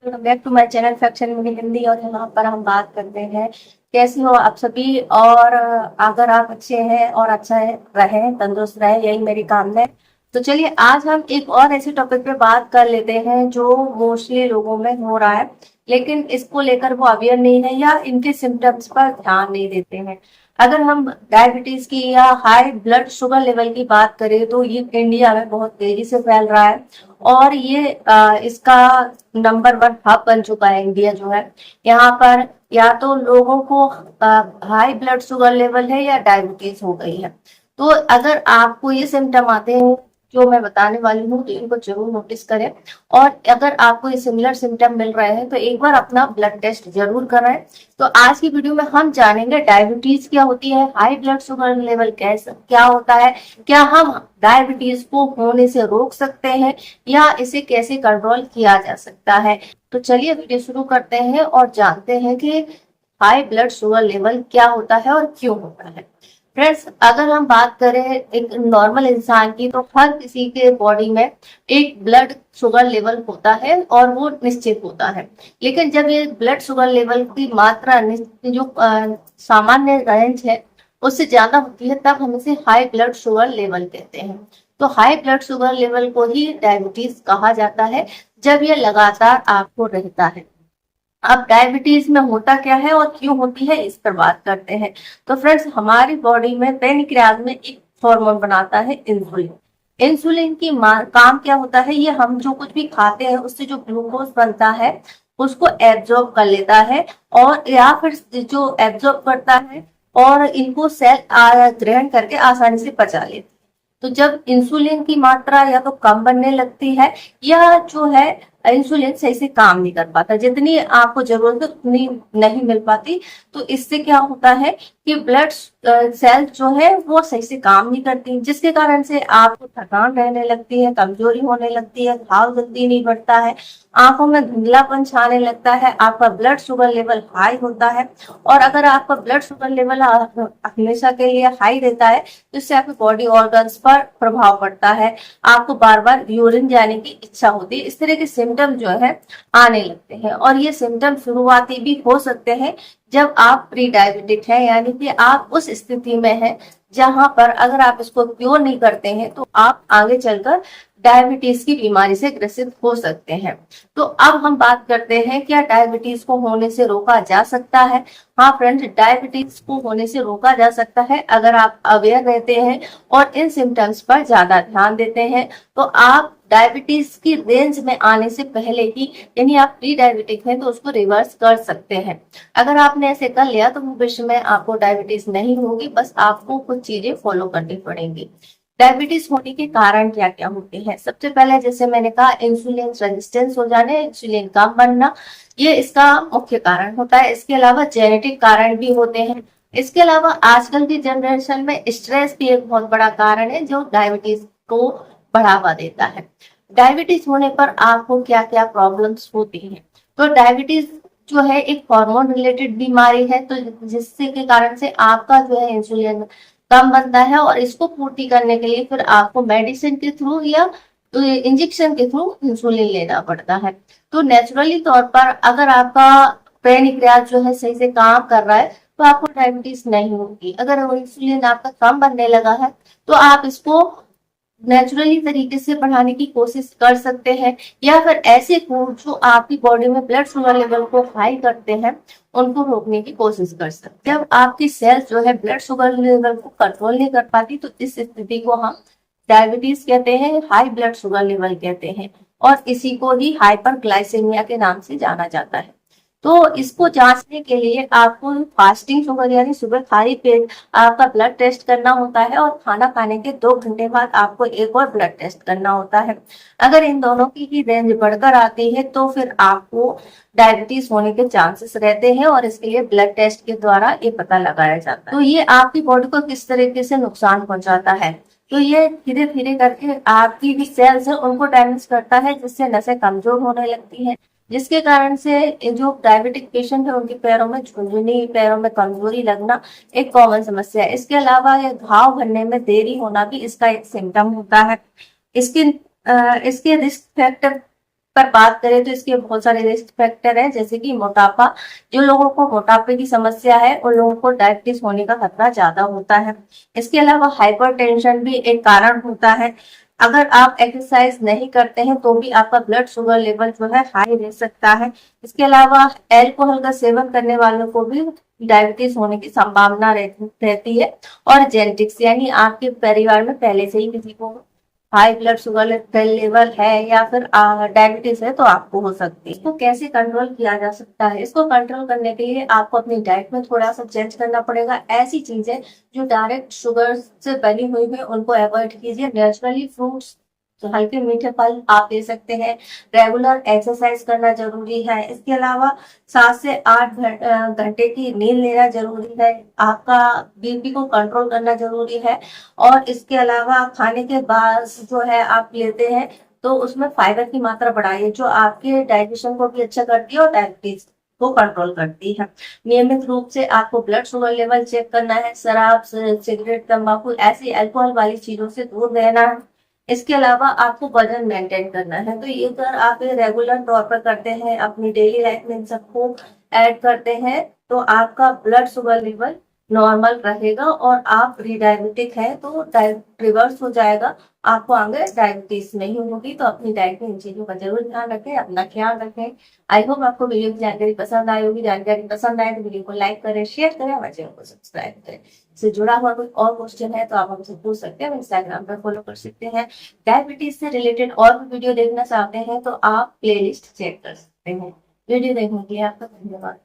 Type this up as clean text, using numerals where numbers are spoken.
Welcome back to my channel फैक्शन में हिंदी। और यहाँ पर हम बात करते हैं कैसे हो आप सभी। और अगर आप अच्छे हैं और अच्छा है रहें, तंदुरुस्त रहें, यही मेरी कामना है। तो चलिए आज हम एक और ऐसे टॉपिक पे बात कर लेते हैं जो मोस्टली लोगों में हो रहा है, लेकिन इसको लेकर वो अवेयर नहीं है या इनके सिम्टम्स पर ध्यान नहीं देते हैं। अगर हम डायबिटीज की या हाई ब्लड शुगर लेवल की बात करें तो ये इंडिया में बहुत तेजी से फैल रहा है। और ये इसका नंबर वन हब बन चुका है इंडिया जो है। यहाँ पर या तो लोगों को हाई ब्लड शुगर लेवल है या डायबिटीज हो गई है। तो अगर आपको ये सिम्टम आते हैं जो मैं बताने वाली हूँ तो इनको जरूर नोटिस करें। और अगर आपको ये सिमिलर सिम्टम मिल रहे हैं तो एक बार अपना ब्लड टेस्ट जरूर कराएं। तो आज की वीडियो में हम जानेंगे डायबिटीज क्या होती है, हाई ब्लड शुगर लेवल कैसे क्या होता है, क्या हम डायबिटीज को होने से रोक सकते हैं या इसे कैसे कंट्रोल किया जा सकता है। तो चलिए वीडियो शुरू करते हैं और जानते हैं कि हाई ब्लड शुगर लेवल क्या होता है और क्यों होता है। फ्रेंड्स, अगर हम बात करें एक नॉर्मल इंसान की तो हर किसी के बॉडी में एक ब्लड शुगर लेवल होता है और वो निश्चित होता है। लेकिन जब ये ब्लड शुगर लेवल की मात्रा जो सामान्य रेंज है उससे ज्यादा होती है तब हम इसे हाई ब्लड शुगर लेवल कहते हैं। तो हाई ब्लड शुगर लेवल को ही डायबिटीज कहा जाता है जब ये लगातार आपको रहता है। अब डायबिटीज में होता क्या है और क्यों होती है इस पर बात करते हैं। तो फ्रेंड्स, हमारी बॉडी में पैनक्रियाज में एक हार्मोन बनाता है इंसुलिन। इंसुलिन की काम क्या होता है, ये हम जो कुछ भी खाते हैं उससे जो ग्लूकोज बनता है उसको एब्जॉर्ब कर लेता है और या फिर जो एब्जॉर्ब करता है और इनको सेल ग्रहण करके आसानी से पचा लेते हैं। तो जब इंसुलिन की मात्रा या तो कम बनने लगती है या जो है इंसुलिन सही से काम नहीं कर पाता, जितनी आपको जरूरत है उतनी नहीं मिल पाती, तो इससे क्या होता है कि ब्लड सेल जो है वो सही से काम नहीं करती, जिसके कारण से आपको थकान रहने लगती है, कमजोरी होने लगती है, घाव जल्दी नहीं बढ़ता है, आंखों में धुंधलापन छाने लगता है, आपका ब्लड शुगर लेवल हाई होता है। और अगर आपका ब्लड शुगर लेवल हमेशा के लिए हाई रहता है तो इससे आपके बॉडी ऑर्गन्स पर प्रभाव पड़ता है, आपको बार बार यूरिन जाने की इच्छा होती है, इस तरह के सिम्टम जो है आने लगते हैं। और ये सिम्टम शुरुआती भी हो सकते हैं जब आप प्री डायबिटिक है, यानी कि आप उस स्थिति में हैं जहां पर अगर आप इसको क्योर नहीं करते हैं तो आप आगे चलकर डायबिटीज की बीमारी से ग्रसित हो सकते हैं। तो अब हम बात करते हैं क्या डायबिटीज को होने से रोका जा सकता है। हाँ फ्रेंड्स, डायबिटीज को होने से रोका जा सकता है अगर आप अवेयर रहते हैं और इन सिम्टम्स पर ज्यादा ध्यान देते हैं। तो आप डायबिटीज की रेंज में आने से पहले ही, यानी आप प्री डायबिटिक हैं तो उसको रिवर्स कर सकते हैं। अगर आपने ऐसे कर लिया तो भविष्य में आपको डायबिटीज नहीं होगी, बस आपको कुछ चीजें फॉलो करनी पड़ेंगी। डायबिटीज होने के कारण क्या क्या होते हैं। सबसे पहले जैसे मैंने कहा, इंसुलिन रेजिस्टेंस हो जाने, इंसुलिन कम बनना, ये इसका मुख्य कारण होता है। इसके अलावा जेनेटिक कारण भी होते हैं। इसके अलावा आजकल की जनरेशन में स्ट्रेस भी एक बहुत बड़ा कारण है जो डायबिटीज को बढ़ावा देता है। डायबिटीज होने पर आपको क्या क्या प्रॉब्लम्स होती हैं। तो डायबिटीज जो है एक हार्मोन रिलेटेड बीमारी है, तो जिससे के कारण से आपका जो है इंसुलिन कम बनता है और इसको पूर्ति करने के लिए फिर आपको मेडिसिन के थ्रू या तो इंजेक्शन के थ्रू इंसुलिन लेना पड़ता है। तो नेचुरली तौर पर अगर आपका पैनक्रियाज जो है सही से काम कर रहा है तो आपको डायबिटीज नहीं होगी। अगर वो इंसुलिन आपका कम बनने लगा है तो आप इसको नेचुरली तरीके से बढ़ाने की कोशिश कर सकते हैं, या फिर ऐसे फूड जो आपकी बॉडी में ब्लड शुगर लेवल को हाई करते हैं उनको रोकने की कोशिश कर सकते हैं। जब आपकी सेल्स जो है ब्लड शुगर लेवल को कंट्रोल नहीं कर पाती तो इस स्थिति को हम डायबिटीज कहते हैं, हाई ब्लड शुगर लेवल कहते हैं, और इसी को ही हाइपरग्लाइसेमिया के नाम से जाना जाता है। तो इसको जांचने के लिए आपको फास्टिंग शुगर यानी सुबह खाली पेट आपका ब्लड टेस्ट करना होता है और खाना खाने के 2 घंटे बाद आपको एक और ब्लड टेस्ट करना होता है। अगर इन दोनों की ही रेंज बढ़कर आती है तो फिर आपको डायबिटीज होने के चांसेस रहते हैं और इसके लिए ब्लड टेस्ट के द्वारा ये पता लगाया जाता है। तो ये आपकी बॉडी को किस तरीके से नुकसान पहुंचाता है, तो ये धीरे धीरे करके आपकी जो सेल्स है उनको डैमेज करता है, जिससे नसें कमजोर होने लगती हैं, जिसके कारण से जो डायबिटिक पेशेंट है उनके पैरों में झुंझुनी, पैरों में कमजोरी लगना एक कॉमन समस्या है। इसके अलावा ये घाव भरने में देरी होना भी इसका एक सिम्टम होता है। इसके इसके रिस्क फैक्टर पर बात करें तो इसके बहुत सारे रिस्क फैक्टर हैं, जैसे कि मोटापा। जो लोगों को मोटापे की समस्या है उन लोगों को डायबिटीज होने का खतरा ज्यादा होता है। इसके अलावा हाइपरटेंशन भी एक कारण होता है। अगर आप एक्सरसाइज नहीं करते हैं तो भी आपका ब्लड शुगर लेवल जो है हाई रह सकता है। इसके अलावा अल्कोहल का सेवन करने वालों को भी डायबिटीज होने की संभावना रहती है। और जेनेटिक्स, यानी आपके परिवार में पहले से ही किसी को हाई ब्लड शुगर लेवल है या फिर डायबिटीज है तो आपको हो सकती है। इसको कैसे कंट्रोल किया जा सकता है? इसको कंट्रोल करने के लिए आपको अपनी डाइट में थोड़ा सा चेंज करना पड़ेगा। ऐसी चीजें जो डायरेक्ट शुगर से बनी हुई है उनको अवॉइड कीजिए। नेचुरली फ्रूट्स, तो हल्के मीठे फल आप ले सकते हैं। रेगुलर एक्सरसाइज करना जरूरी है। इसके अलावा 7 से 8 घंटे की नींद लेना जरूरी है। आपका बीपी को कंट्रोल करना जरूरी है। और इसके अलावा खाने के बाद जो है आप लेते हैं तो उसमें फाइबर की मात्रा बढ़ाइए, जो आपके डाइजेशन को भी अच्छा करती है और डायबिटीज को कंट्रोल करती है। नियमित रूप से आपको ब्लड शुगर लेवल चेक करना है। शराब, सिगरेट, तंबाकू ऐसी अल्कोहल वाली चीजों से दूर रहना है। इसके अलावा आपको वजन मेंटेन करना है। तो ये अगर आप रेगुलर तौर पर करते हैं, अपनी डेली लाइफ में इन सबको ऐड करते हैं तो आपका ब्लड शुगर लेवल नॉर्मल रहेगा और आप प्री डायबिटिक है तो रिवर्स हो जाएगा। आपको आगे डायबिटीज नहीं होगी। तो अपनी डाइट में इन चीजों का जरूर ध्यान रखें, अपना ख्याल रखें। आई होप आपको वीडियो की जानकारी पसंद आई होगी। जानकारी पसंद आए तो वीडियो को लाइक करें, शेयर करें, हमारे चैनल को सब्सक्राइब करें। इससे जुड़ा हुआ कोई और क्वेश्चन है तो आप हमसे पूछ सकते हैं, इंस्टाग्राम पर फॉलो कर सकते हैं। डायबिटीज से रिलेटेड और भी वीडियो देखना चाहते हैं तो आप प्लेलिस्ट चेक कर सकते हैं। वीडियो देखने के लिए आपका धन्यवाद।